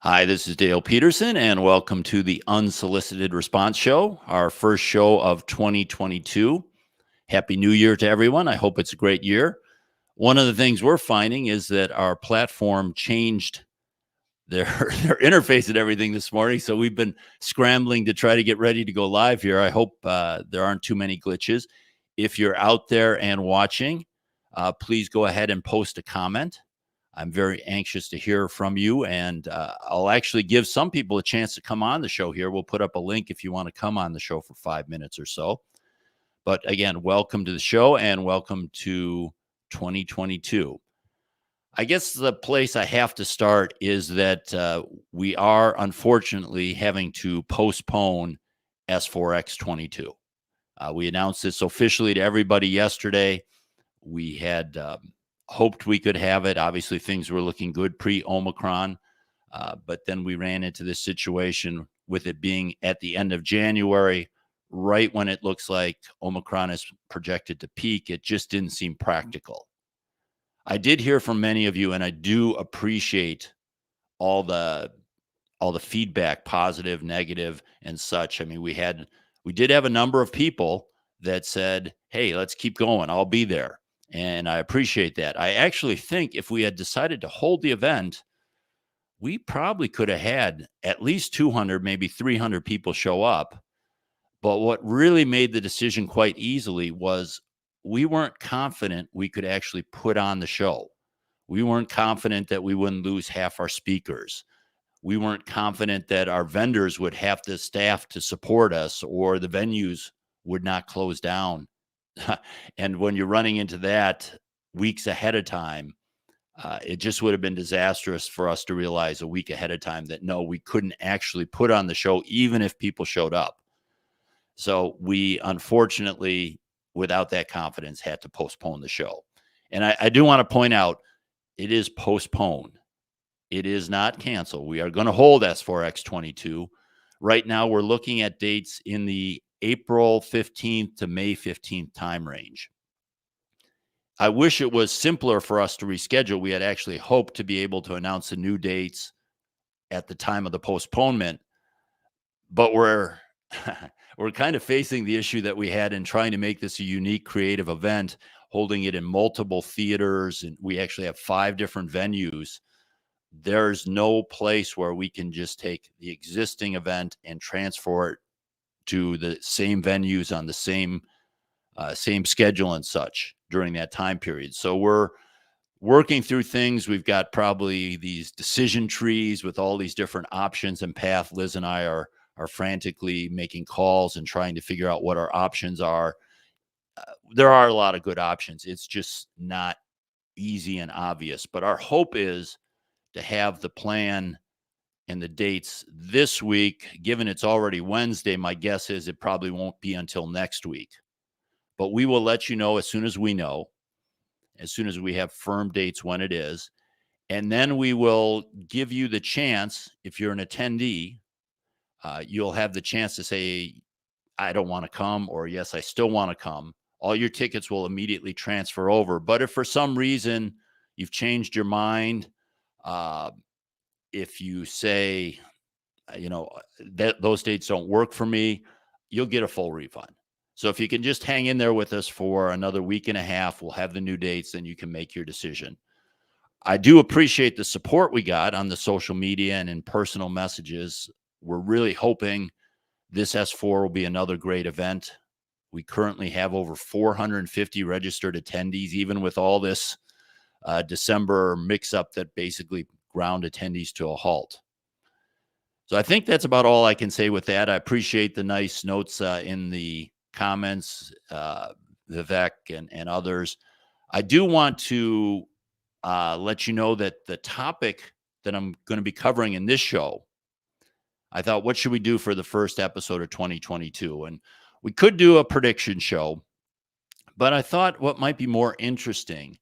Hi, this is Dale Peterson, and welcome to the Unsolicited Response Show, our first show of 2022. Happy New Year to everyone. I hope it's a great year. One of the things we're finding is that our platform changed their, their interface and everything this morning. So we've been scrambling to try to get ready to go live here. I hope there aren't too many glitches. If you're out there and watching, please go ahead and post a comment. I'm very anxious to hear from you, and I'll actually give some people a chance to come on the show here. We'll put up a link if you want to come on the show for 5 minutes or so. But again, welcome to the show and welcome to 2022. I guess the place I have to start is that we are unfortunately having to postpone S4X22. We announced this officially to everybody yesterday. We had hoped we could have it. Obviously, things were looking good pre-Omicron, but then we ran into this situation with it being at the end of January, right when it looks like Omicron is projected to peak. It just didn't seem practical. I did hear from many of you, and I do appreciate all the feedback, positive, negative, and such. I mean, we did have a number of people that said, "Hey, let's keep going. I'll be there." And I appreciate that. I actually think if we had decided to hold the event, we probably could have had at least 200, maybe 300 people show up. But what really made the decision quite easily was we weren't confident we could actually put on the show. We weren't confident that we wouldn't lose half our speakers. We weren't confident that our vendors would have the staff to support us or the venues would not close down. And when you're running into that weeks ahead of time, it just would have been disastrous for us to realize a week ahead of time that no, we couldn't actually put on the show, even if people showed up. So we unfortunately, without that confidence, had to postpone the show. And I do want to point out, it is postponed. It is not canceled. We are going to hold S4X22. Right now, we're looking at dates in the April 15th to May 15th time range. I wish it was simpler for us to reschedule. We had actually hoped to be able to announce the new dates at the time of the postponement, but we're we're kind of facing the issue that we had in trying to make this a unique creative event, holding it in multiple theaters, and we actually have 5 different venues. There's no place where we can just take the existing event and transfer it to the same venues on the same schedule and such during that time period. So we're working through things. We've got probably these decision trees with all these different options and path. Liz and I are frantically making calls and trying to figure out what our options are. There are a lot of good options. It's just not easy and obvious. But our hope is to have the plan and the dates this week. Given it's already Wednesday, my guess is it probably won't be until next week. But we will let you know as soon as we know, as soon as we have firm dates when it is. And then we will give you the chance, if you're an attendee, you'll have the chance to say, I don't want to come, or yes, I still want to come. All your tickets will immediately transfer over. But if for some reason you've changed your mind, if you say, that those dates don't work for me, you'll get a full refund. So if you can just hang in there with us for another week and a half, we'll have the new dates, then you can make your decision. I do appreciate the support we got on the social media and in personal messages. We're really hoping this S4 will be another great event. We currently have over 450 registered attendees, even with all this December mix-up that basically ground attendees to a halt. So I think that's about all I can say with that. I appreciate the nice notes in the comments, Vivek and others. I do want to let you know that the topic that I'm going to be covering in this show, I thought, what should we do for the first episode of 2022? And we could do a prediction show, but I thought what might be more interesting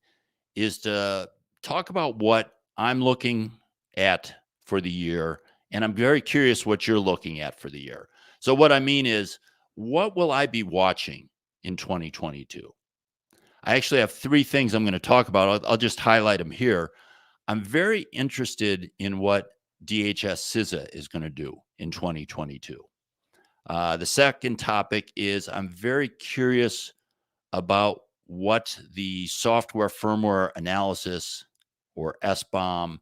is to talk about what I'm looking at for the year. And I'm very curious what you're looking at for the year. So what I mean is, what will I be watching in 2022? I actually have 3 things I'm going to talk about. I'll just highlight them here. I'm very interested in what DHS CISA is going to do in 2022. The second topic is I'm very curious about what the software firmware analysis or SBOM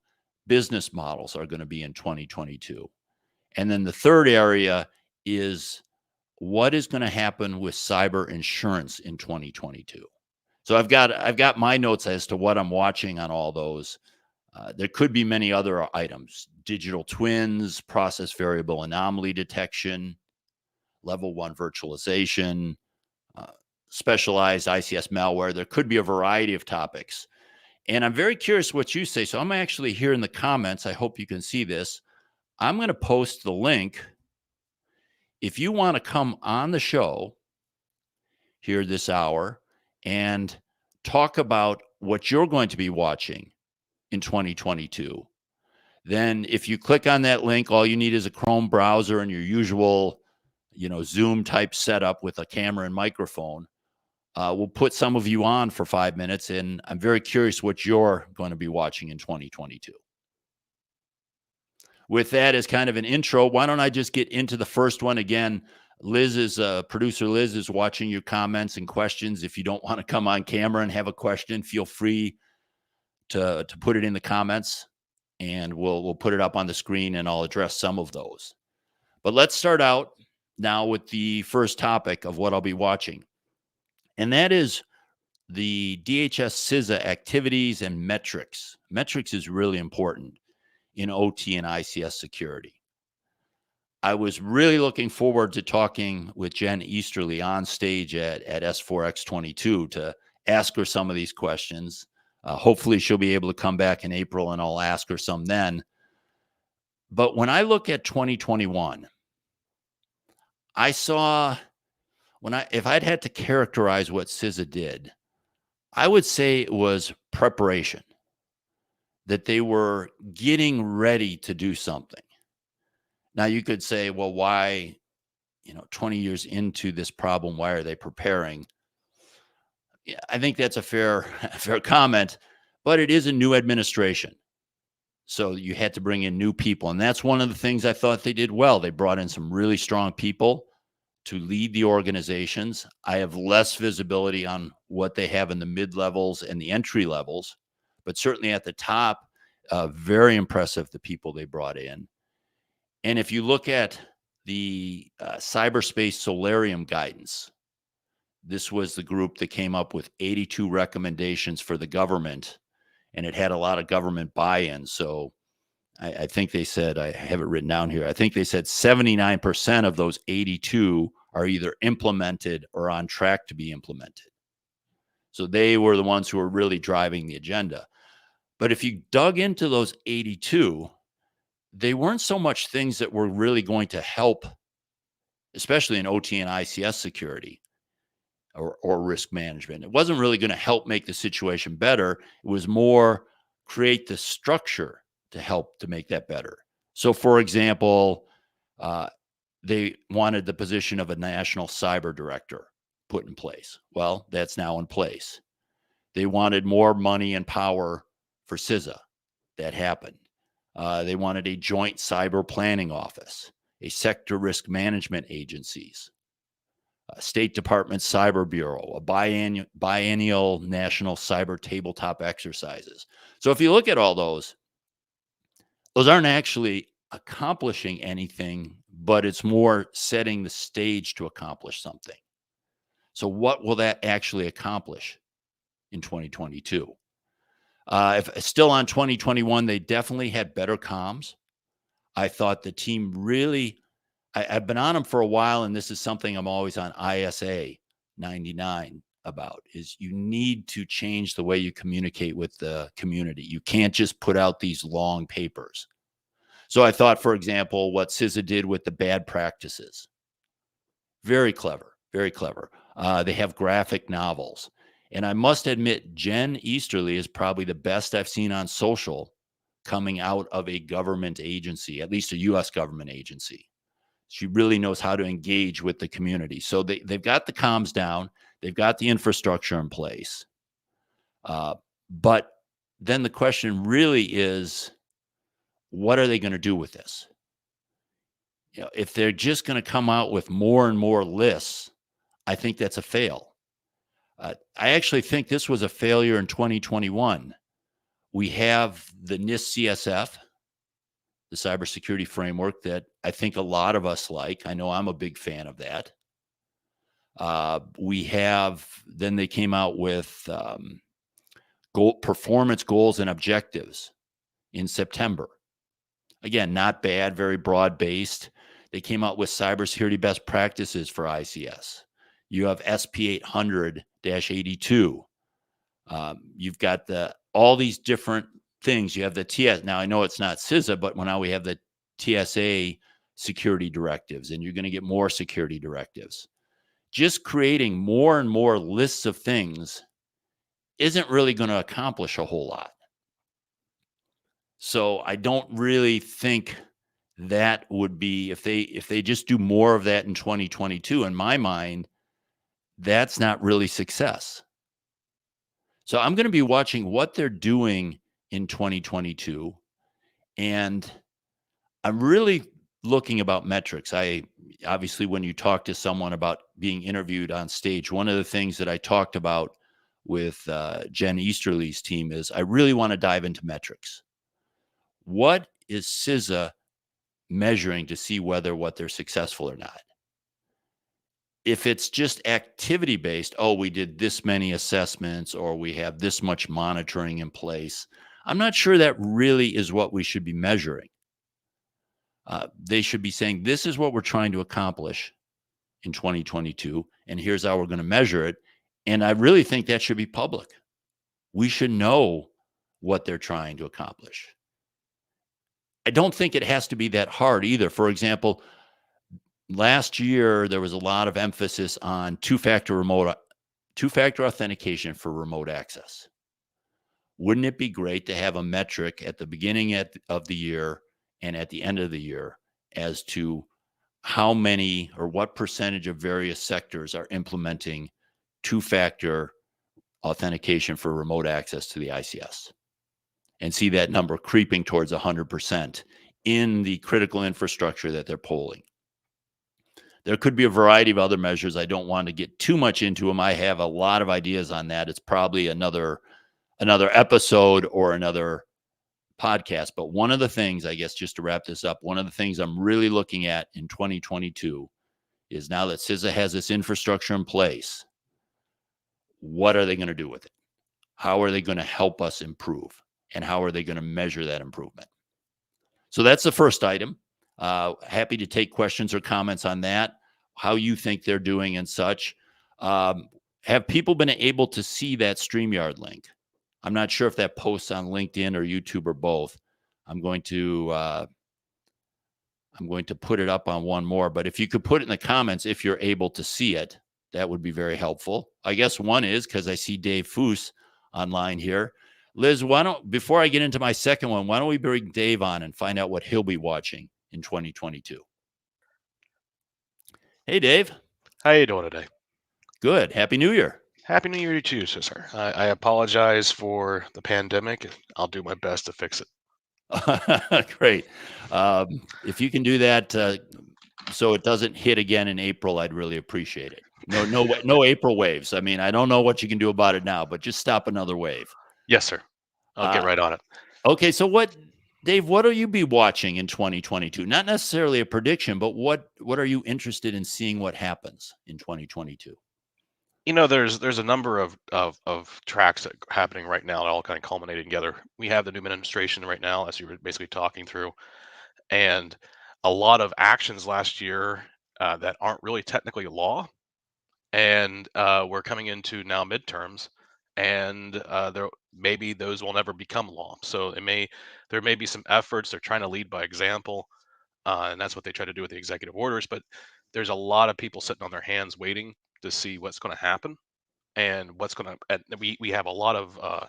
business models are going to be in 2022. And then the third area is what is going to happen with cyber insurance in 2022. So I've got my notes as to what I'm watching on all those. There could be many other items: digital twins, process variable anomaly detection, level 1 virtualization, uh, specialized ICS malware. There could be a variety of topics. And I'm very curious what you say. So I'm actually here in the comments. I hope you can see this. I'm going to post the link. If you want to come on the show here this hour and talk about what you're going to be watching in 2022, then if you click on that link, all you need is a Chrome browser and your usual, Zoom type setup with a camera and microphone. We'll put some of you on for 5 minutes, and I'm very curious what you're going to be watching in 2022. With that as kind of an intro, why don't I just get into the first one again? Producer Liz is watching your comments and questions. If you don't want to come on camera and have a question, feel free to put it in the comments, and we'll put it up on the screen, and I'll address some of those. But let's start out now with the first topic of what I'll be watching, and that is the DHS CISA activities and metrics. Metrics is really important in OT and ICS security. I was really looking forward to talking with Jen Easterly on stage at S4X22 to ask her some of these questions. Hopefully she'll be able to come back in April and I'll ask her some then. But when I look at 2021, I saw if I'd had to characterize what CISA did, I would say it was preparation, that they were getting ready to do something. Now you could say, well, why, 20 years into this problem, why are they preparing? Yeah, I think that's a fair comment, but it is a new administration. So you had to bring in new people. And that's one of the things I thought they did well. They brought in some really strong people to lead the organizations. I have less visibility on what they have in the mid-levels and the entry levels, but certainly at the top, very impressive, the people they brought in. And if you look at the cyberspace solarium guidance, this was the group that came up with 82 recommendations for the government, and it had a lot of government buy-in. So I think they said, I have it written down here, I think they said 79% of those 82 are either implemented or on track to be implemented. So they were the ones who were really driving the agenda. But if you dug into those 82, they weren't so much things that were really going to help, especially in OT and ICS security or risk management. It wasn't really going to help make the situation better. It was more create the structure to help to make that better. So, for example, they wanted the position of a national cyber director put in place. Well, that's now in place. They wanted more money and power for CISA. That happened. They wanted a joint cyber planning office, a sector risk management agencies, a State Department Cyber Bureau, a biennial national cyber tabletop exercises. So if you look at all those aren't actually accomplishing anything, but it's more setting the stage to accomplish something. So what will that actually accomplish in 2022? If still on 2021, they definitely had better comms. I thought the team really, I've been on them for a while, and this is something I'm always on ISA 99 about, is you need to change the way you communicate with the community. You can't just put out these long papers. So I thought, for example, what CISA did with the bad practices, very clever, very clever. They have graphic novels. And I must admit, Jen Easterly is probably the best I've seen on social coming out of a government agency, at least a U.S. government agency. She really knows how to engage with the community. So they've got the comms down. They've got the infrastructure in place. But then the question really is, what are they going to do with this? If they're just going to come out with more and more lists, I think that's a fail. I actually think this was a failure in 2021. We have the NIST CSF, the cybersecurity framework that I think a lot of us like. I know I'm a big fan of that. Then they came out with performance goals and objectives in September. Again, not bad, very broad based. They came out with cybersecurity best practices for ICS. You have SP 800-82. You've got all these different things. You have the TS. Now, I know it's not CISA, but now we have the TSA security directives, and you're going to get more security directives. Just creating more and more lists of things isn't really going to accomplish a whole lot. So I don't really think that would be, if they just do more of that in 2022, in my mind, that's not really success. So I'm going to be watching what they're doing in 2022. And I'm really looking about metrics. Obviously, when you talk to someone about being interviewed on stage, one of the things that I talked about with Jen Easterly's team is I really want to dive into metrics. What is CISA measuring to see whether what they're successful or not? If it's just activity based, oh, we did this many assessments or we have this much monitoring in place, I'm not sure that really is what we should be measuring. They should be saying, this is what we're trying to accomplish in 2022, and here's how we're going to measure it. And I really think that should be public. We should know what they're trying to accomplish. I don't think it has to be that hard either. For example, last year, there was a lot of emphasis on two-factor authentication for remote access. Wouldn't it be great to have a metric at the beginning of the year and at the end of the year as to how many or what percentage of various sectors are implementing two-factor authentication for remote access to the ICS, and see that number creeping towards 100% in the critical infrastructure that they're polling. There could be a variety of other measures. I don't want to get too much into them. I have a lot of ideas on that. It's probably another episode or another podcast. But one of the things, I guess, just to wrap this up, one of the things I'm really looking at in 2022 is, now that CISA has this infrastructure in place, what are they going to do with it? How are they going to help us improve? And how are they going to measure that improvement? So that's the first item. Happy to take questions or comments on that, how you think they're doing and such. Have people been able to see that StreamYard link? I'm not sure if that posts on LinkedIn or YouTube or both. I'm going to put it up on one more, but if you could put it in the comments if you're able to see it, that would be very helpful. I guess one is, because I see Dave Foose online here. Liz, before I get into my second one, why don't we bring Dave on and find out what he'll be watching in 2022? Hey, Dave. How you doing today? Good. Happy New Year. Happy New Year to you, sir. I apologize for the pandemic. I'll do my best to fix it. Great. If you can do that so it doesn't hit again in April, I'd really appreciate it. No April waves. I mean, I don't know what you can do about it now, but just stop another wave. Yes, sir. I'll get right on it. Okay, so Dave, what will you be watching in 2022? Not necessarily a prediction, but what are you interested in seeing what happens in 2022? There's a number of tracks that are happening right now that all kind of culminating together. We have the new administration right now, as you were basically talking through, and a lot of actions last year that aren't really technically law, and we're coming into now midterms, and maybe those will never become law. So there may be some efforts. They're trying to lead by example, and that's what they try to do with the executive orders. But there's a lot of people sitting on their hands waiting to see what's going to happen and what's going to. And we have a lot of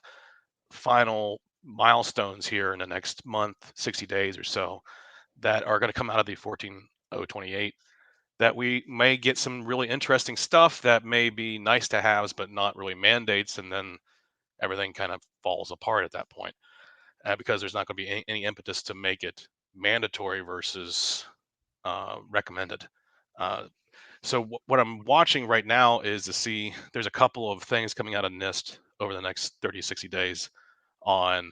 final milestones here in the next month, 60 days or so, that are going to come out of the 14028. That we may get some really interesting stuff that may be nice to haves, but not really mandates, and then everything kind of falls apart at that point. because there's not going to be any impetus to make it mandatory versus recommended. Uh, so what I'm watching right now is to see there's a couple of things coming out of NIST over the next 30 60 days on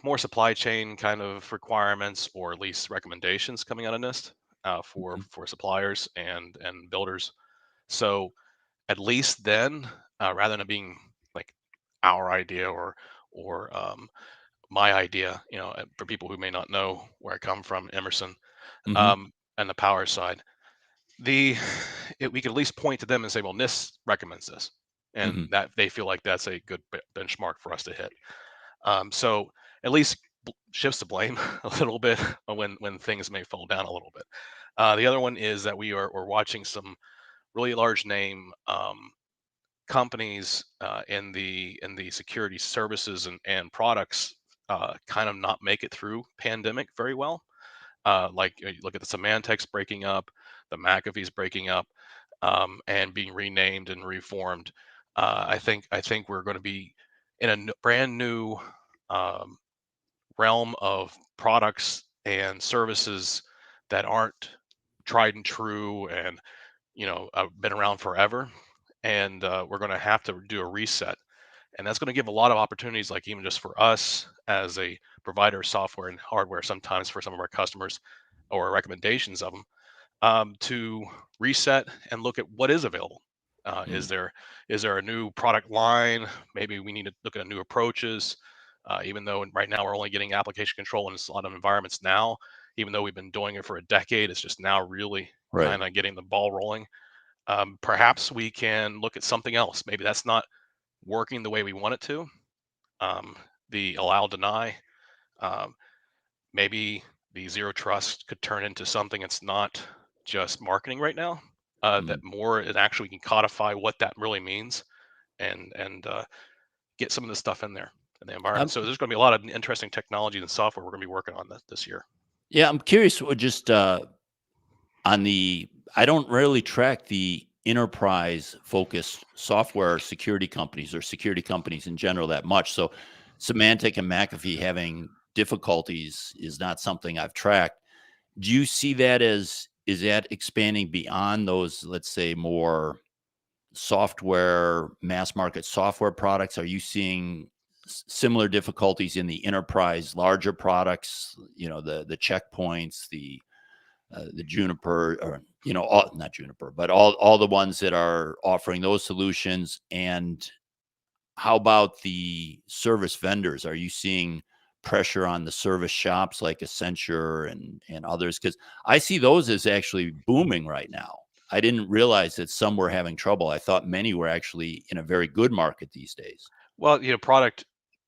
more supply chain kind of requirements, or at least recommendations coming out of NIST Mhm. for suppliers and builders. So at least then, rather than it being like our idea or my idea, for people who may not know where I come from, Emerson, Mhm. um, and the power side, the we could at least point to them and say, well, NIST recommends this, and Mhm. that they feel like that's a good benchmark for us to hit. So at least shifts the blame a little bit when things may fall down a little bit. The other one is that we're watching some really large name companies in the security services and products kind of not make it through pandemic very well. Like you look at the Symantec's breaking up, the McAfee's breaking up, and being renamed and reformed. I think we're going to be in a brand new um, realm of products and services that aren't tried and true and been around forever, and we're going to have to do a reset, and that's going to give a lot of opportunities, like even just for us as a provider of software and hardware, sometimes for some of our customers, or recommendations of them, to reset and look at what is available. Mhm. Is there a new product line? Maybe we need to look at new approaches. Even though right now we're only getting application control in a lot of environments now, even though we've been doing it for a decade, it's just now really Right. kind of getting the ball rolling. Perhaps we can look at something else. Maybe that's not working the way we want it to. Um, the allow deny. Um, Maybe the zero trust could turn into something that's not just marketing right now. That Mhm. more it actually can codify what that really means, and get some of this stuff in there in the environment. I'm So there's going to be a lot of interesting technology and software we're going to be working on this year. yeah, I'm curious what just on the I don't really track the enterprise focused software security companies or security companies in general that much. So Symantec and McAfee having difficulties is not something I've tracked. Do you see that as is that expanding beyond those, let's say, more software, mass market software products? Are you seeing similar difficulties in the enterprise, larger products? The checkpoints, the Juniper, or not Juniper, but all the ones that are offering those solutions. And how about the service vendors? Are you seeing pressure on the service shops like Accenture and others? Because I see those as actually booming right now. I didn't realize that some were having trouble. I thought many were actually in a very good market these days. Well,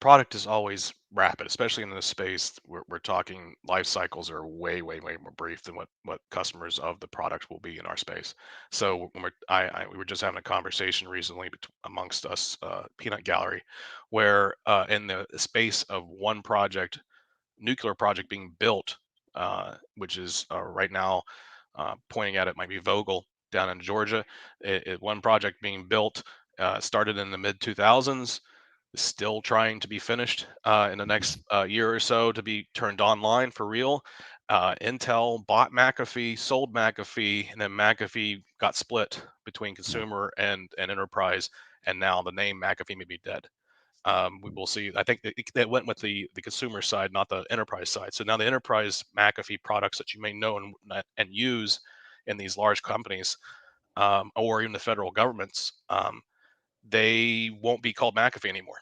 product is always rapid, especially in this space. We're talking life cycles are way more brief than what customers of the product will be in our space. So when we were just having a conversation recently amongst us, peanut gallery, where in the space of one project, nuclear project being built, which is right now pointing at it might be Vogel down in Georgia. One project being built started in the mid 2000s, still trying to be finished in the next year or so to be turned online for real. Intel bought McAfee, sold McAfee, and then McAfee got split between Yeah. consumer and enterprise, and now the name McAfee may be dead. We will see. I think that went with the consumer side, not the enterprise side. So now the enterprise McAfee products that you may know and use in these large companies, or even the federal governments, they won't be called McAfee anymore.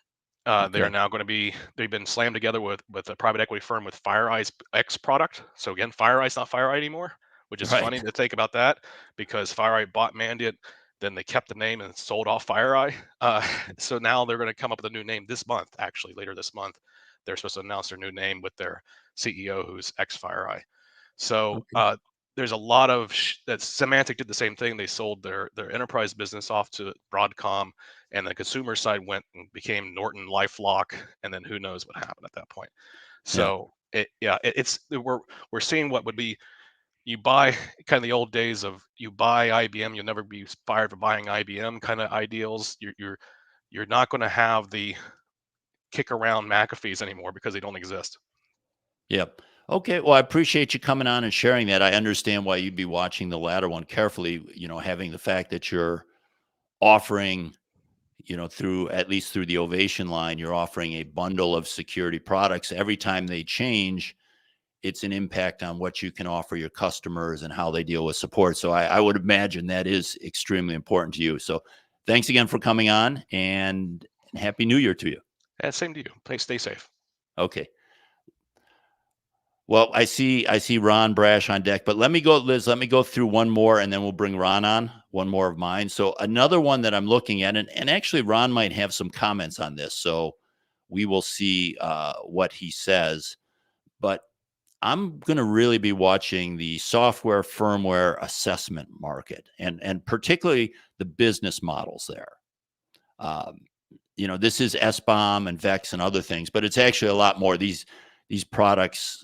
They are Okay. now going to be. They've been slammed together with a private equity firm with FireEye's X product. So again, FireEye's not FireEye anymore, which is Right. funny to think about that, because FireEye bought Mandiant, then they kept the name and sold off FireEye. So now they're going to come up with a new name this month. Actually, later this month, they're supposed to announce their new name with their CEO, who's ex FireEye. So Okay. there's a lot of that. Symantec did the same thing. They sold their enterprise business off to Broadcom, and the consumer side went and became Norton LifeLock, and then who knows what happened at that point. Yeah. So we're seeing what would be, you buy, kind of the old days of you buy IBM, you'll never be fired for buying IBM kind of ideals. You're not going to have the kick around McAfee's anymore because they don't exist. Yep. Okay. Well, I appreciate you coming on and sharing that. I understand why you'd be watching the latter one carefully, having the fact that you're offering, through at least through the Ovation line, you're offering a bundle of security products. Every time they change, it's an impact on what you can offer your customers and how they deal with support. So I would imagine that is extremely important to you. So thanks again for coming on, and Happy New Year to you. Yeah, same to you. Please stay safe. Okay. Well, I see Ron Brash on deck, but let me go, Liz, let me go through one more and then we'll bring Ron on, one more of mine. So another one that I'm looking at, and actually Ron might have some comments on this. So we will see what he says. But I'm going to really be watching the software firmware assessment market, and particularly the business models there. This is SBOM and VEX and other things, but it's actually a lot more. These products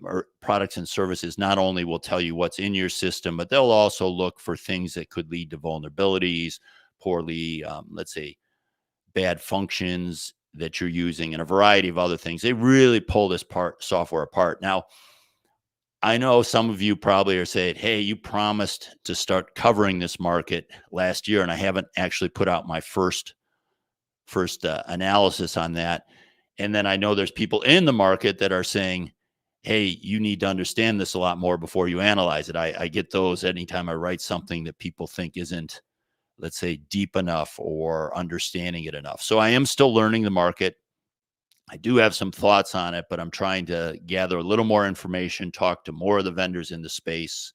or products and services not only will tell you what's in your system, but they'll also look for things that could lead to vulnerabilities, poorly, let's say, bad functions that you're using, and a variety of other things. They really pull this software apart. Now, I know some of you probably are saying, hey, you promised to start covering this market last year, and I haven't actually put out my first analysis on that. And then I know there's people in the market that are saying, hey, you need to understand this a lot more before you analyze it. I get those anytime I write something that people think isn't, let's say, deep enough or understanding it enough. So I am still learning the market. I do have some thoughts on it, but I'm trying to gather a little more information, talk to more of the vendors in the space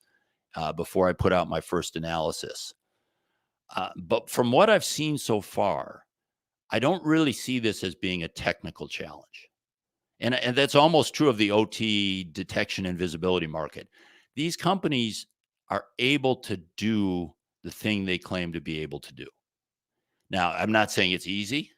before I put out my first analysis. But from what I've seen so far, I don't really see this as being a technical challenge. And that's almost true of the OT detection and visibility market. These companies are able to do the thing they claim to be able to do. Now, I'm not saying it's easy,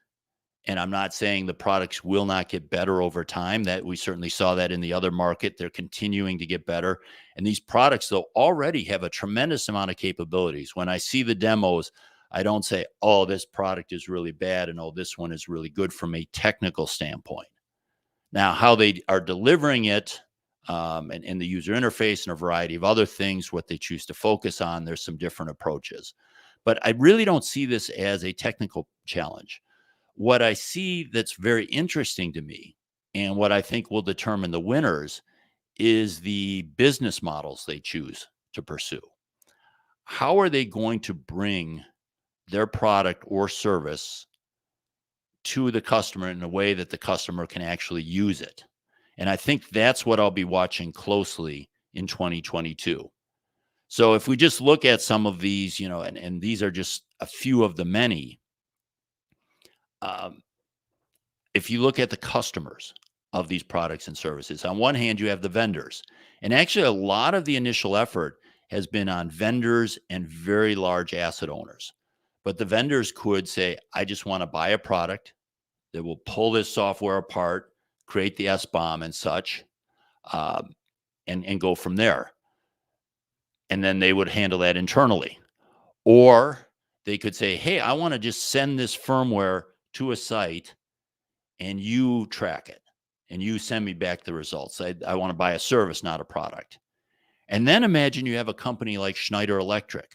and I'm not saying the products will not get better over time. That we certainly saw that in the other market. They're continuing to get better. And these products, though, already have a tremendous amount of capabilities. When I see the demos, I don't say, oh, this product is really bad, and oh, this one is really good from a technical standpoint. Now, how they are delivering it and the user interface and a variety of other things, what they choose to focus on, there's some different approaches. But I really don't see this as a technical challenge. What I see that's very interesting to me, and what I think will determine the winners, is the business models they choose to pursue. How are they going to bring their product or service to the customer in a way that the customer can actually use it? And I think that's what I'll be watching closely in 2022. So if we just look at some of these, and these are just a few of the many, if you look at the customers of these products and services, on one hand, you have the vendors. And actually, a lot of the initial effort has been on vendors and very large asset owners. But the vendors could say, I just want to buy a product that will pull this software apart, create the SBOM and such, and go from there. And then they would handle that internally. Or they could say, hey, I want to just send this firmware to a site and you track it and you send me back the results. I want to buy a service, not a product. And then imagine you have a company like Schneider Electric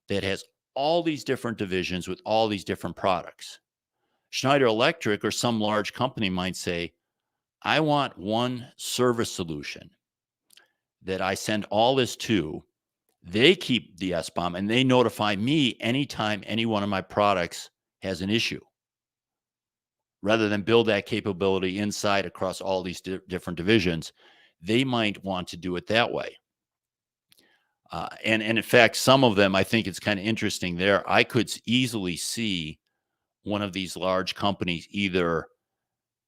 that has all these different divisions with all these different products. Schneider Electric or some large company might say, I want one service solution that I send all this to. They keep the SBOM and they notify me anytime any one of my products has an issue, rather than build that capability inside across all these different divisions. They might want to do it that way. And in fact, some of them, I think it's kind of interesting there. I could easily see one of these large companies either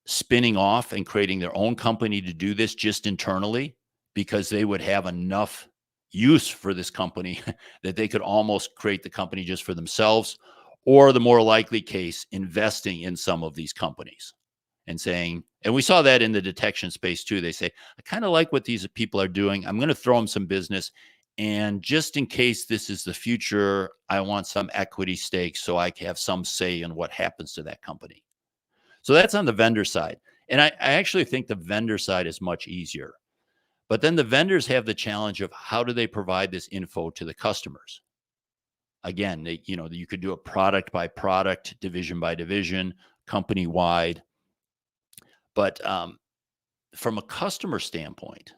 spinning off and creating their own company to do this just internally, because they would have enough use for this company that they could almost create the company just for themselves, or the more likely case, investing in some of these companies and saying, and we saw that in the detection space too. They say, I kind of like what these people are doing. I'm going to throw them some business. And just in case this is the future, I want some equity stake so I can have some say in what happens to that company. So that's on the vendor side. And I actually think the vendor side is much easier. But then the vendors have the challenge of how do they provide this info to the customers? Again, you could do a product by product, division by division, company wide. But from a customer standpoint,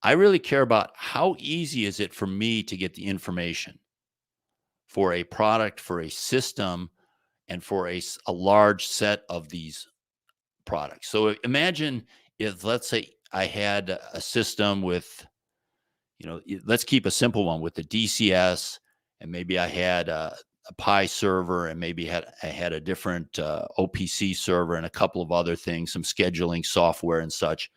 I really care about how easy is it for me to get the information for a product, for a system, and for a large set of these products. So imagine if, let's say, I had a system with, let's keep a simple one with the DCS, and maybe I had a Pi server, and maybe I had a different OPC server and a couple of other things, some scheduling software and such.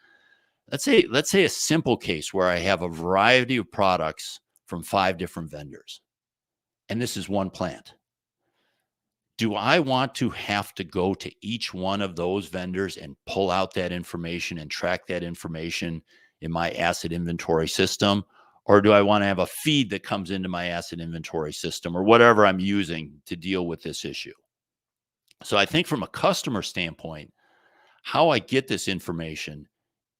Let's say a simple case where I have a variety of products from 5 different vendors, and this is one plant. Do I want to have to go to each one of those vendors and pull out that information and track that information in my asset inventory system? Or do I want to have a feed that comes into my asset inventory system or whatever I'm using to deal with this issue? So I think from a customer standpoint, how I get this information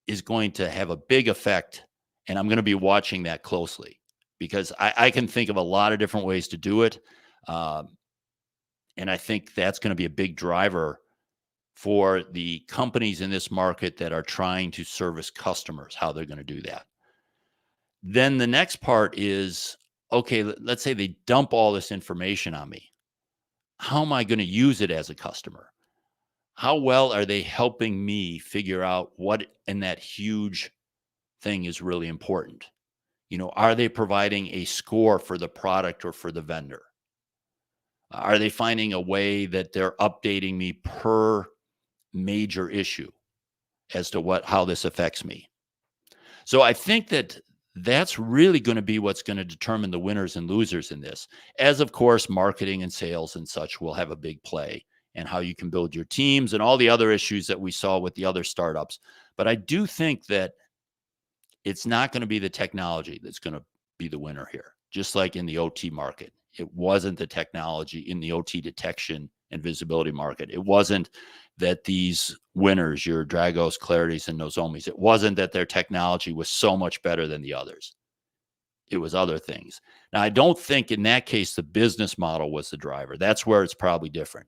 is going to have a big effect, and I'm going to be watching that closely because I can think of a lot of different ways to do it. And I think that's going to be a big driver for the companies in this market that are trying to service customers, how they're going to do that. Then the next part is, okay, let's say they dump all this information on me. How am I going to use it as a customer? How well are they helping me figure out what in that huge thing is really important? Are they providing a score for the product or for the vendor? Are they finding a way that they're updating me per major issue as to how this affects me? So I think that's really going to be what's going to determine the winners and losers in this, as of course, marketing and sales and such will have a big play, and how you can build your teams and all the other issues that we saw with the other startups. But I do think that it's not going to be the technology that's going to be the winner here, just like in the OT market. It wasn't the technology in the OT detection and visibility market. It wasn't that these winners, your Dragos, Clarities, and Nozomis, it wasn't that their technology was so much better than the others. It was other things. Now, I don't think in that case the business model was the driver. That's where it's probably different.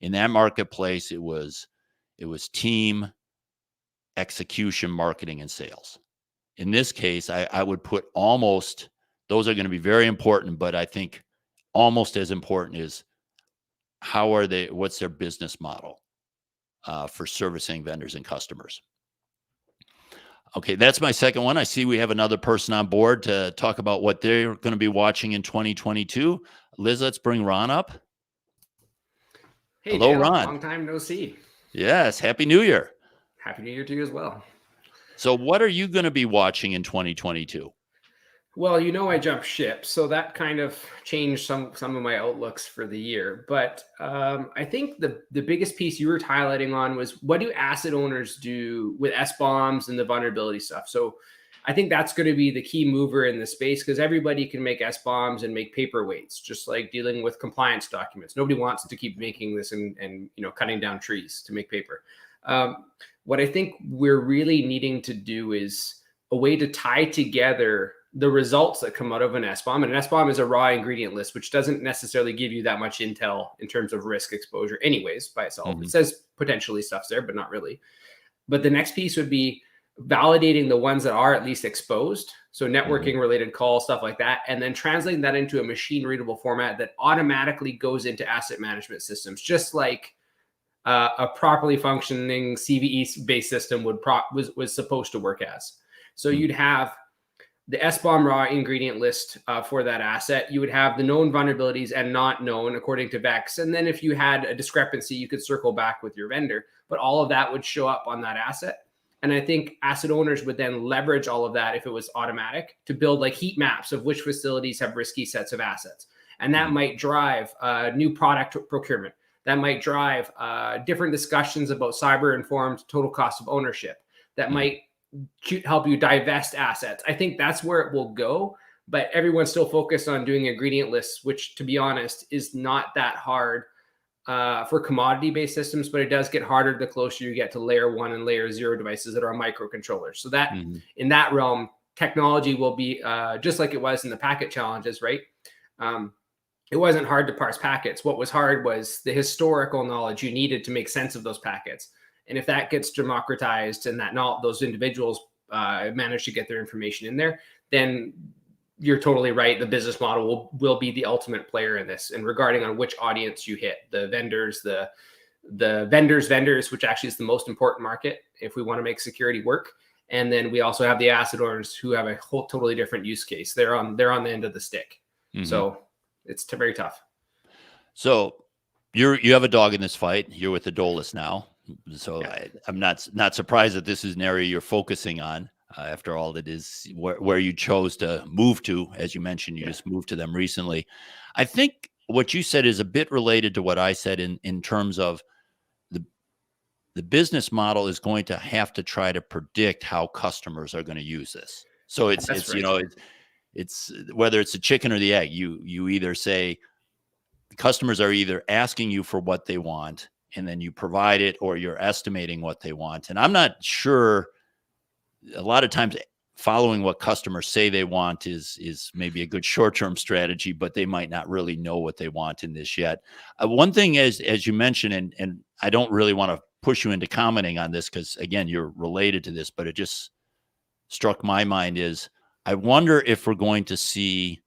In that marketplace, it was team, execution, marketing, and sales. In this case, I would put almost, those are going to be very important, but I think almost as important is what's their business model for servicing vendors and customers. Okay, that's my second one. I see we have another person on board to talk about what they're going to be watching in 2022. Liz, let's bring Ron up. Hey, hello, Dale, Ron. long time no see. Yes, Happy New Year. Happy New Year to you as well. So what are you going to be watching in 2022? Well, I jumped ship, so that kind of changed some of my outlooks for the year. But I think the biggest piece you were highlighting on was, what do asset owners do with SBOMs and the vulnerability stuff? So I think that's going to be the key mover in the space, because everybody can make SBOMs and make paperweights, just like dealing with compliance documents. Nobody wants to keep making this and cutting down trees to make paper. What I think we're really needing to do is a way to tie together the results that come out of an SBOM. And an SBOM is a raw ingredient list, which doesn't necessarily give you that much intel in terms of risk exposure anyways by itself. Mm-hmm. It says potentially stuff's there, but not really. But the next piece would be validating the ones that are at least exposed. So networking related calls, stuff like that. And then translating that into a machine readable format that automatically goes into asset management systems, just like a properly functioning CVE based system was supposed to work as. So you'd have the SBOM raw ingredient list for that asset. You would have the known vulnerabilities and not known according to VEX. And then if you had a discrepancy, you could circle back with your vendor, but all of that would show up on that asset. And I think asset owners would then leverage all of that, if it was automatic, to build like heat maps of which facilities have risky sets of assets. And that might drive new product procurement. That might drive different discussions about cyber-informed total cost of ownership. That might help you divest assets. I think that's where it will go, but everyone's still focused on doing ingredient lists, which, to be honest, is not that hard for commodity-based systems, but it does get harder the closer you get to layer 1 and layer 0 devices that are microcontrollers. So that in that realm, technology will be just like it was in the packet challenges, right? It wasn't hard to parse packets. What was hard was the historical knowledge you needed to make sense of those packets. And if that gets democratized and that those individuals manage to get their information in there, then you're totally right. The business model will be the ultimate player in this. And regarding on which audience you hit, the vendors, the vendors, which actually is the most important market if we want to make security work. And then we also have the asset owners who have a whole totally different use case. They're on the end of the stick. So it's very tough. So you have a dog in this fight. You're with the Dolus now. So yeah. I'm not surprised that this is an area you're focusing on. After all, it is where you chose to move to. As you mentioned, you just moved to them recently. I think what you said is a bit related to what I said in terms of the business model is going to have to try to predict how customers are going to use this. So it's right. It's whether it's the chicken or the egg. You either say customers are either asking you for what they want and then you provide it, or you're estimating what they want. And I'm not sure. A lot of times following what customers say they want is maybe a good short-term strategy, but they might not really know what they want in this yet. One thing is, as you mentioned, and I don't really want to push you into commenting on this because, again, you're related to this, but it just struck my mind is I wonder if we're going to see,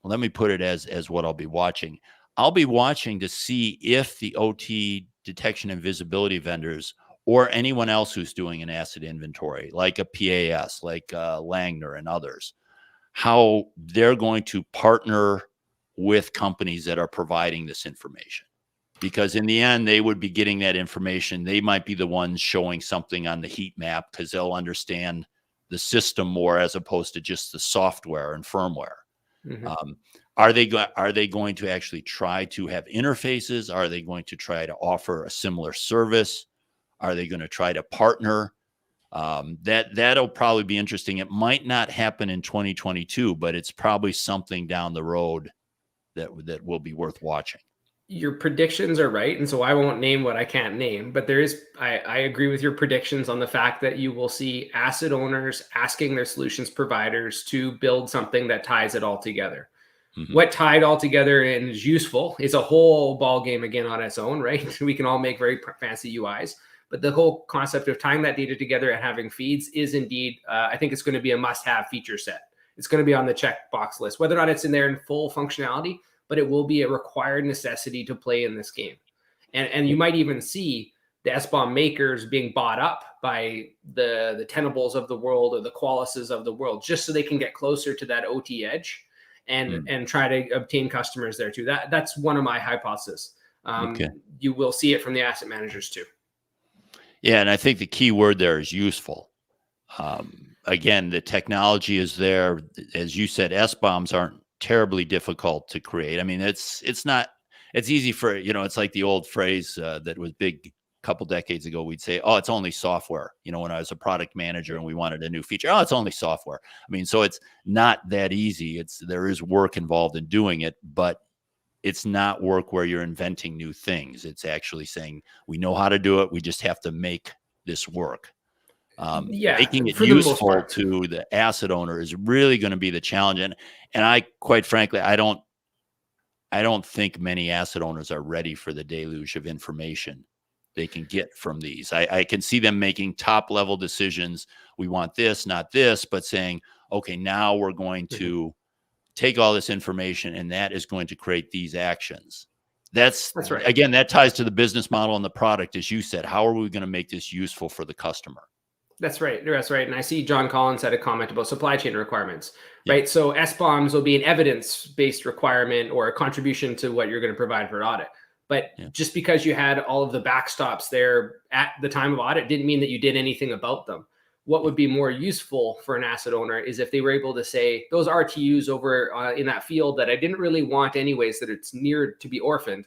well, let me put it as what I'll be watching. I'll be watching to see if the OT detection and visibility vendors or anyone else who's doing an asset inventory, like a PAS, like Langner and others, how they're going to partner with companies that are providing this information. Because in the end, they would be getting that information. They might be the ones showing something on the heat map because they'll understand the system more as opposed to just the software and firmware. Are they going to actually try to have interfaces? Are they going to try to offer a similar service? Are they going to try to partner? That'll probably be interesting. It might not happen in 2022, but it's probably something down the road that will be worth watching. Your predictions are right, and so I won't name what I can't name, but I agree with your predictions on the fact that you will see asset owners asking their solutions providers to build something that ties it all together. What tied all together and is useful is a whole ball game again on its own, right? We can all make very fancy UIs. But the whole concept of tying that data together and having feeds is indeed, I think it's going to be a must-have feature set. It's going to be on the checkbox list, whether or not it's in there in full functionality, but it will be a required necessity to play in this game. And you might even see the SBOM makers being bought up by the Tenables of the world or the Qualuses of the world, just so they can get closer to that OT edge and try to obtain customers there too. That's one of my hypotheses. You will see it from the asset managers too. Yeah, and I think the key word there is useful. Again, the technology is there. As you said, SBOMs aren't terribly difficult to create. I mean, it's easy for, it's like the old phrase that was big a couple decades ago. We'd say, oh, it's only software. When I was a product manager and we wanted a new feature, oh, it's only software. I mean, so it's not that easy. There is work involved in doing it, but it's not work where you're inventing new things. It's actually saying, we know how to do it. We just have to make this work. Making it useful to the asset owner is really going to be the challenge. And I, quite frankly, I don't think many asset owners are ready for the deluge of information they can get from these. I can see them making top level decisions. We want this, not this, but saying, okay, now we're going to take all this information and that is going to create these actions. That's right. Again, that ties to the business model and the product, as you said. How are we going to make this useful for the customer? That's right. That's right. And I see John Collins had a comment about supply chain requirements, right? So SBOMs will be an evidence-based requirement or a contribution to what you're going to provide for audit. But just because you had all of the backstops there at the time of audit didn't mean that you did anything about them. What would be more useful for an asset owner is if they were able to say, those RTUs over in that field that I didn't really want anyways, that it's near to be orphaned,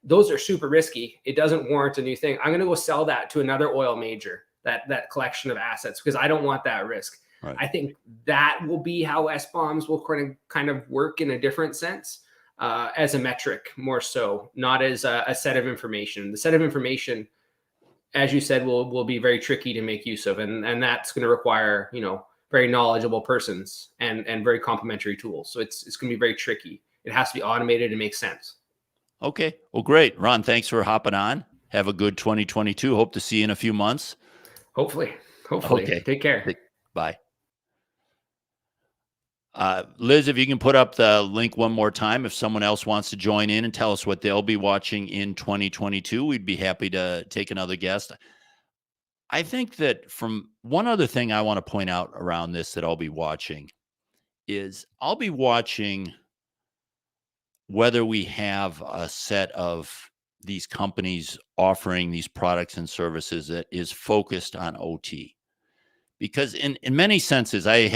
those are super risky. It doesn't warrant a new thing. I'm going to go sell that to another oil major, that collection of assets, because I don't want that risk. Right. I think that will be how SBOMs will kind of work in a different sense. as a metric more so, not as a set of information. The set of information, as you said, will be very tricky to make use of, and that's going to require, you know, very knowledgeable persons and very complementary tools. So it's going to be very tricky. It has to be automated and make sense. Okay. Well, great. Ron, thanks for hopping on. Have a good 2022. Hope to see you in a few months. Hopefully. Okay. Take care. Bye. Liz, if you can put up the link one more time, if someone else wants to join in and tell us what they'll be watching in 2022, we'd be happy to take another guest. I think that from one other thing I want to point out around this that I'll be watching is I'll be watching whether we have a set of these companies offering these products and services that is focused on OT. Because in many senses, I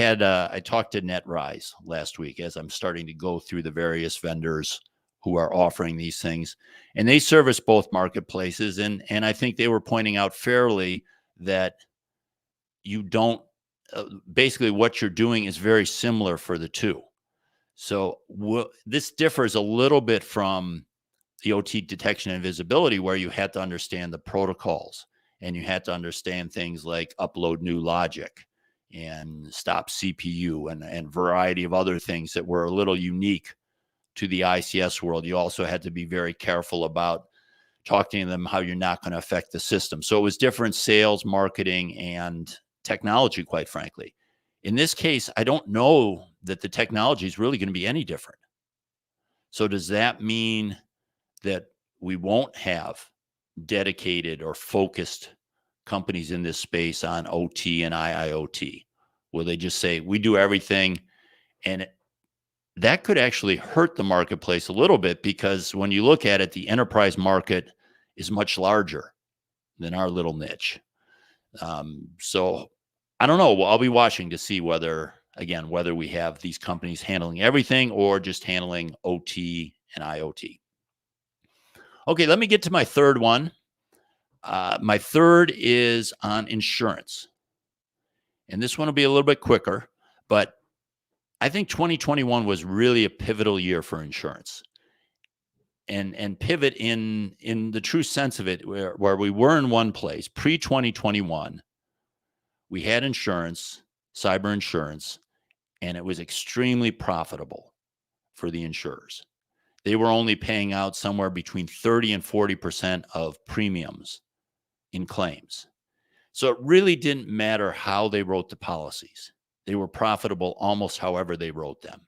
talked to NetRise last week as I'm starting to go through the various vendors who are offering these things, and they service both marketplaces. And I think they were pointing out fairly that you don't, basically what you're doing is very similar for the two. So this differs a little bit from the OT detection and visibility, where you had to understand the protocols and you had to understand things like upload new logic and stop CPU and variety of other things that were a little unique to the ICS world. You also had to be very careful about talking to them how you're not going to affect the system. So it was different sales, marketing, and technology, quite frankly. In this case, I don't know that the technology is really going to be any different. So does that mean that we won't have dedicated or focused companies in this space on OT and IIoT? Will they just say, we do everything? And that could actually hurt the marketplace a little bit, because when you look at it, the enterprise market is much larger than our little niche. So I don't know. Well, I'll be watching to see whether we have these companies handling everything or just handling OT and IoT. Okay, let me get to my third one. My third is on insurance. And this one will be a little bit quicker, but I think 2021 was really a pivotal year for insurance. And pivot in the true sense of it, where we were in one place. Pre-2021, we had insurance, cyber insurance, and it was extremely profitable for the insurers. They were only paying out somewhere between 30 and 40% of premiums in claims. So it really didn't matter how they wrote the policies. They were profitable almost however they wrote them.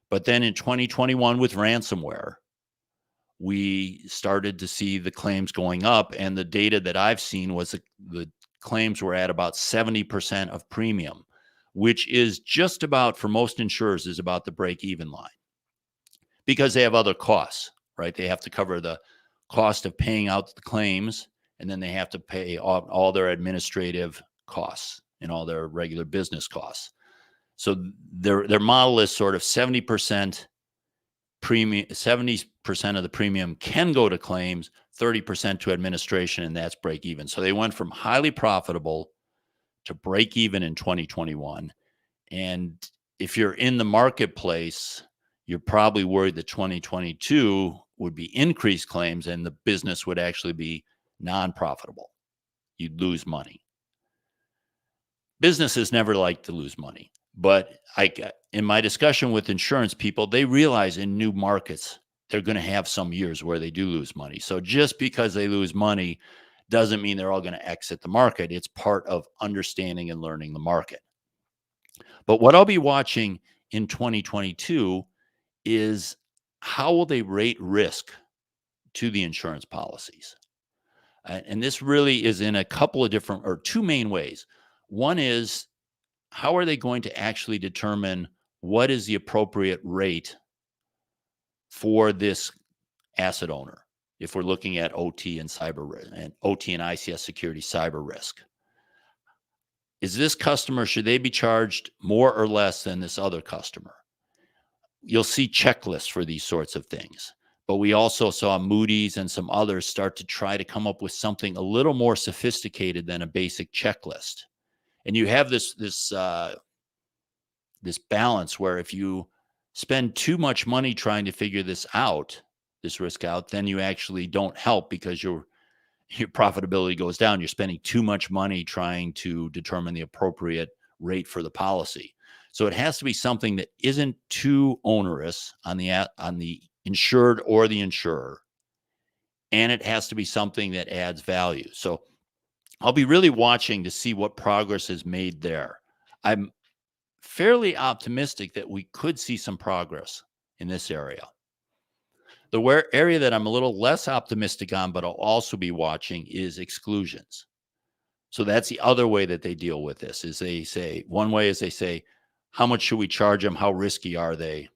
But then in 2021 with ransomware, we started to see the claims going up, and the data that I've seen was the claims were at about 70% of premium, which is just about, for most insurers, is about the break-even line, because they have other costs, right? They have to cover the cost of paying out the claims, and then they have to pay all their administrative costs and all their regular business costs. So their model is sort of 70% premium, 70% of the premium can go to claims, 30% to administration, and that's break even. So they went from highly profitable to break even in 2021. And if you're in the marketplace, you're probably worried that 2022 would be increased claims and the business would actually be non-profitable. You'd lose money. Businesses never like to lose money. But in my discussion with insurance people, they realize in new markets, they're going to have some years where they do lose money. So just because they lose money doesn't mean they're all going to exit the market. It's part of understanding and learning the market. But what I'll be watching in 2022 is how will they rate risk to the insurance policies? And this really is in a couple of different, or two main ways. One is, how are they going to actually determine what is the appropriate rate for this asset owner if we're looking at OT and cyber and OT and ICS security cyber risk? Is this customer, should they be charged more or less than this other customer? You'll see checklists for these sorts of things. But we also saw Moody's and some others start to try to come up with something a little more sophisticated than a basic checklist. And you have this balance where if you spend too much money trying to figure this risk out, then you actually don't help because your profitability goes down. You're spending too much money trying to determine the appropriate rate for the policy. So it has to be something that isn't too onerous on the insured or the insurer, and it has to be something that adds value. So I'll be really watching to see what progress is made there. I'm fairly optimistic that we could see some progress in this area. The area that I'm a little less optimistic on, but I'll also be watching, is exclusions. So that's the other way that they deal with this. Is they say, one way is they say, how much should we charge them? How risky are they?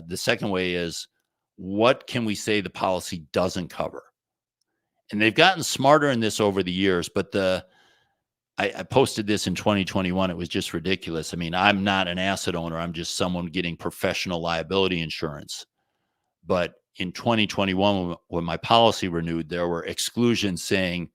The second way is, what can we say the policy doesn't cover? And they've gotten smarter in this over the years, but I posted this in 2021. It was just ridiculous. I mean, I'm not an asset owner. I'm just someone getting professional liability insurance. But in 2021, when my policy renewed, there were exclusions saying,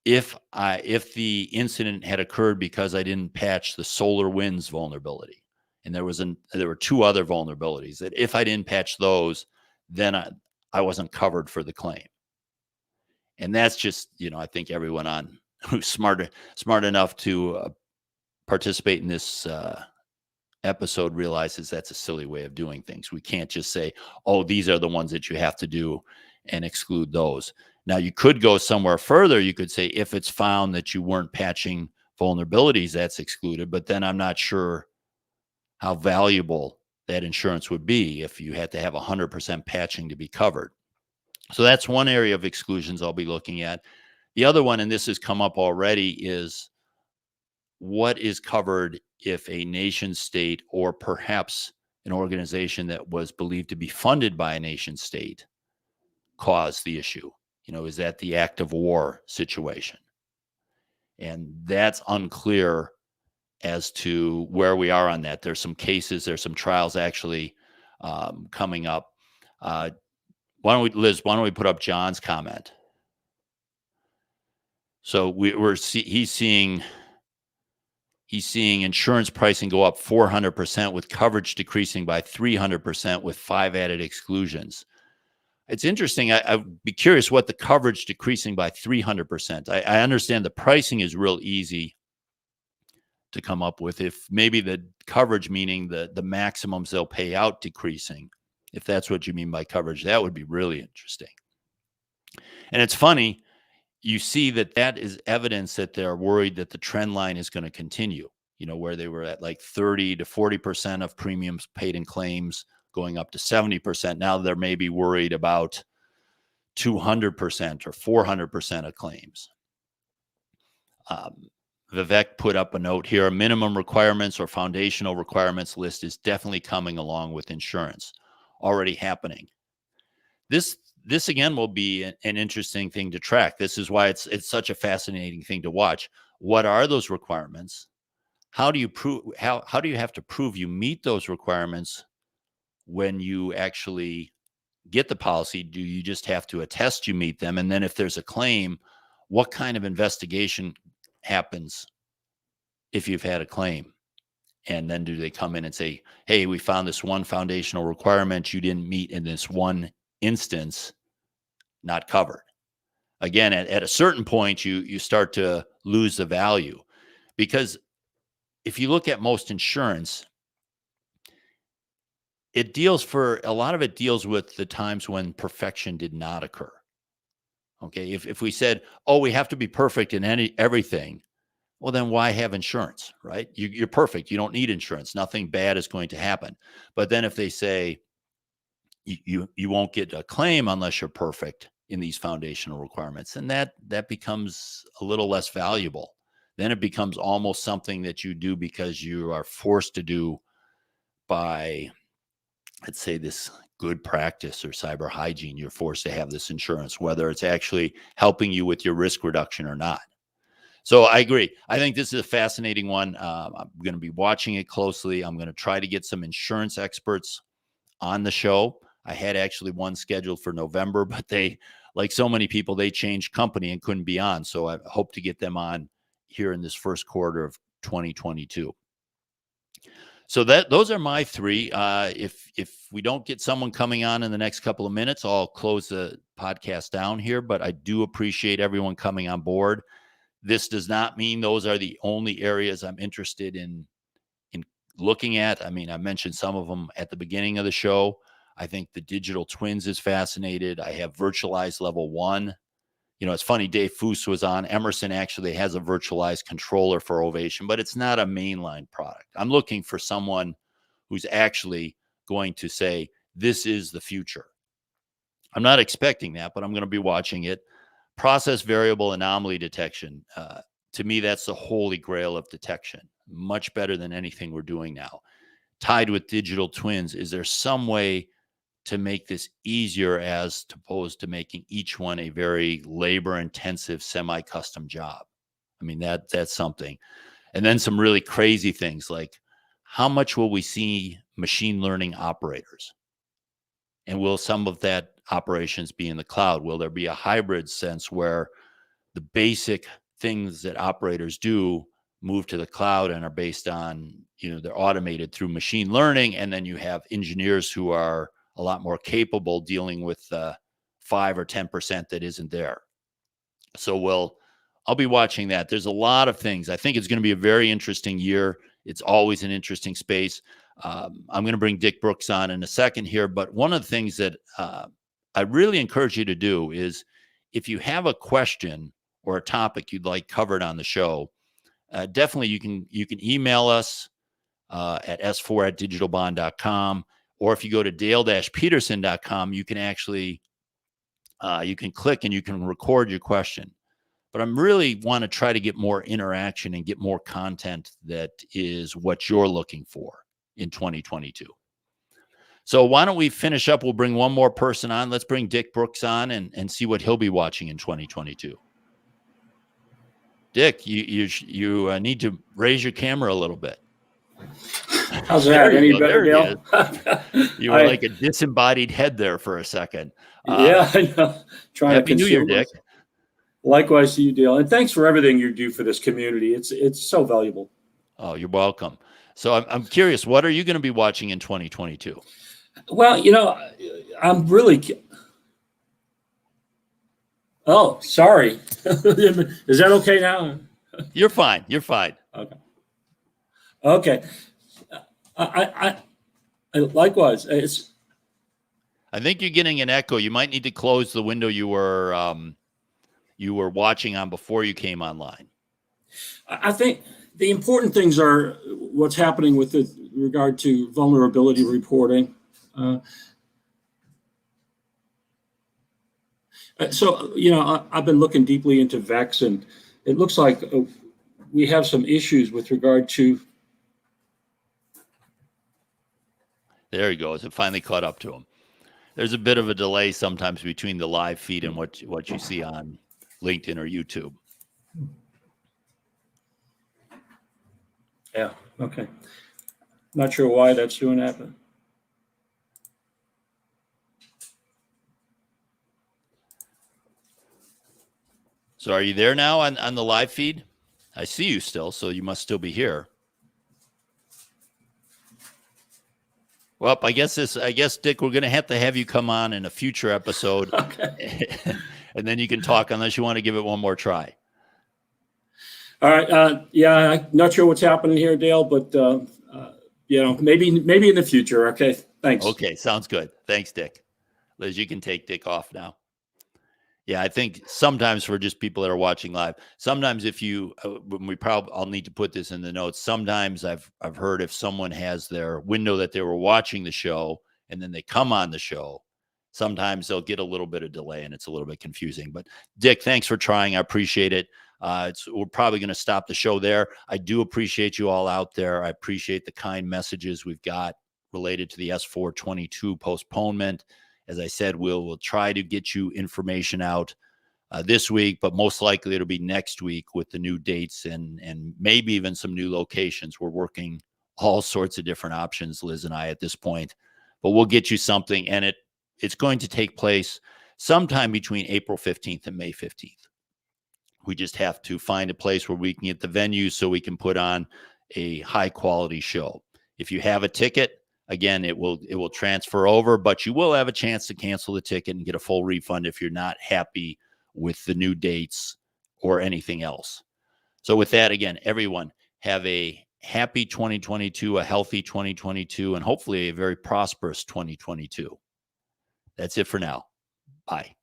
if the incident had occurred because I didn't patch the SolarWinds vulnerability, and there were two other vulnerabilities, that if I didn't patch those, then I wasn't covered for the claim. And that's just, I think everyone who's smart enough to participate in this episode realizes that's a silly way of doing things. We can't just say, oh, these are the ones that you have to do and exclude those. Now, you could go somewhere further. You could say, if it's found that you weren't patching vulnerabilities, that's excluded. But then I'm not sure how valuable that insurance would be if you had to have 100% patching to be covered. So that's one area of exclusions I'll be looking at. The other one, and this has come up already, is what is covered if a nation state or perhaps an organization that was believed to be funded by a nation state caused the issue. Is that the act of war situation? And that's unclear as to where we are on that. There's some cases, there's some trials actually coming up. Liz, why don't we put up John's comment? So he's seeing insurance pricing go up 400% with coverage decreasing by 300% with 5 added exclusions. It's interesting. I'd be curious what the coverage decreasing by 300%. I understand the pricing is real easy to come up with. If maybe the coverage, meaning the maximums they'll pay out, decreasing, if that's what you mean by coverage, that would be really interesting. And it's funny, you see that is evidence that they're worried that the trend line is going to continue, where they were at like 30 to 40% of premiums paid in claims going up to 70%. Now they're maybe worried about 200% or 400% of claims. Vivek put up a note here. A minimum requirements or foundational requirements list is definitely coming along with insurance, already happening. This again will be an interesting thing to track. This is why it's such a fascinating thing to watch. What are those requirements? How do you prove? How do you have to prove you meet those requirements when you actually get the policy? Do you just have to attest you meet them? And then if there's a claim, what kind of investigation happens if you've had a claim? And then do they come in and say, hey, we found this one foundational requirement you didn't meet in this one instance, not covered? Again, at a certain point, you start to lose the value, because if you look at most insurance, a lot of it deals with the times when perfection did not occur. Okay, if we said, oh, we have to be perfect in everything, well, then why have insurance, right? You're perfect. You don't need insurance. Nothing bad is going to happen. But then if they say you won't get a claim unless you're perfect in these foundational requirements, and that becomes a little less valuable. Then it becomes almost something that you do because you are forced to do by, let's say, this good practice or cyber hygiene. You're forced to have this insurance, whether it's actually helping you with your risk reduction or not. So I agree. I think this is a fascinating one. I'm going to be watching it closely. I'm going to try to get some insurance experts on the show. I had actually one scheduled for November, but they, like so many people, they changed company and couldn't be on. So I hope to get them on here in this first quarter of 2022. So those are my three. If we don't get someone coming on in the next couple of minutes, I'll close the podcast down here. But I do appreciate everyone coming on board. This does not mean those are the only areas I'm interested in looking at. I mean, I mentioned some of them at the beginning of the show. I think the digital twins is fascinated. I have virtualized level 1. It's funny, Dave Foose was on. Emerson actually has a virtualized controller for Ovation, but it's not a mainline product. I'm looking for someone who's actually going to say, this is the future. I'm not expecting that, but I'm going to be watching it. Process variable anomaly detection. To me, that's the holy grail of detection. Much better than anything we're doing now. Tied with digital twins, is there some way to make this easier as opposed to making each one a very labor-intensive, semi-custom job? I mean, that's something. And then some really crazy things like, how much will we see machine learning operators? And will some of that operations be in the cloud? Will there be a hybrid sense where the basic things that operators do move to the cloud and are based on, they're automated through machine learning, and then you have engineers who are a lot more capable dealing with 5 or 10% that isn't there. So I'll be watching that. There's a lot of things. I think it's going to be a very interesting year. It's always an interesting space. I'm going to bring Dick Brooks on in a second here, but one of the things that I really encourage you to do is, if you have a question or a topic you'd like covered on the show, definitely you can email us at s4@digitalbond.com, or if you go to dale-peterson.com, you can actually you can click and you can record your question. But I'm really want to try to get more interaction and get more content that is what you're looking for in 2022. So why don't we finish up? We'll bring one more person on. Let's bring Dick Brooks on and see what he'll be watching in 2022. Dick, you need to raise your camera a little bit. How's that? Any better, Dale? You were like a disembodied head there for a second. Yeah, I know. Happy New Year, Dick. Likewise to you, Dale. And thanks for everything you do for this community. It's so valuable. Oh, you're welcome. So I'm curious, what are you going to be watching in 2022? Well, I'm really... Oh, sorry. Is that okay now? You're fine. You're fine. Okay. I likewise. I think you're getting an echo. You might need to close the window you were watching on before you came online. I think the important things are what's happening with regard to vulnerability reporting. So, I've been looking deeply into VEX, and it looks like we have some issues with regard to. There he goes. It finally caught up to him. There's a bit of a delay sometimes between the live feed and what you see on LinkedIn or YouTube. Yeah. Okay. Not sure why that's doing that, but. So are you there now on the live feed? I see you still, so you must still be here. Well, I guess, Dick, we're going to have you come on in a future episode. Okay. And then you can talk unless you want to give it one more try. All right. Yeah, I'm not sure what's happening here, Dale, but, maybe in the future. Okay. Thanks. Okay. Sounds good. Thanks, Dick. Liz, you can take Dick off now. Yeah, I think sometimes for just people that are watching live, sometimes if you, I'll need to put this in the notes. Sometimes I've heard if someone has their window that they were watching the show and then they come on the show, sometimes they'll get a little bit of delay and it's a little bit confusing. But Dick, thanks for trying. I appreciate it. We're probably going to stop the show there. I do appreciate you all out there. I appreciate the kind messages we've got related to the S422 postponement. As I said, we'll try to get you information out this week, but most likely it'll be next week with the new dates and maybe even some new locations. We're working all sorts of different options, Liz and I, at this point, but we'll get you something, and it's going to take place sometime between April 15th and May 15th. We just have to find a place where we can get the venue so we can put on a high quality show. If you have a ticket, again, it will transfer over, but you will have a chance to cancel the ticket and get a full refund if you're not happy with the new dates or anything else. So with that, again, everyone, have a happy 2022, a healthy 2022, and hopefully a very prosperous 2022. That's it for now. Bye.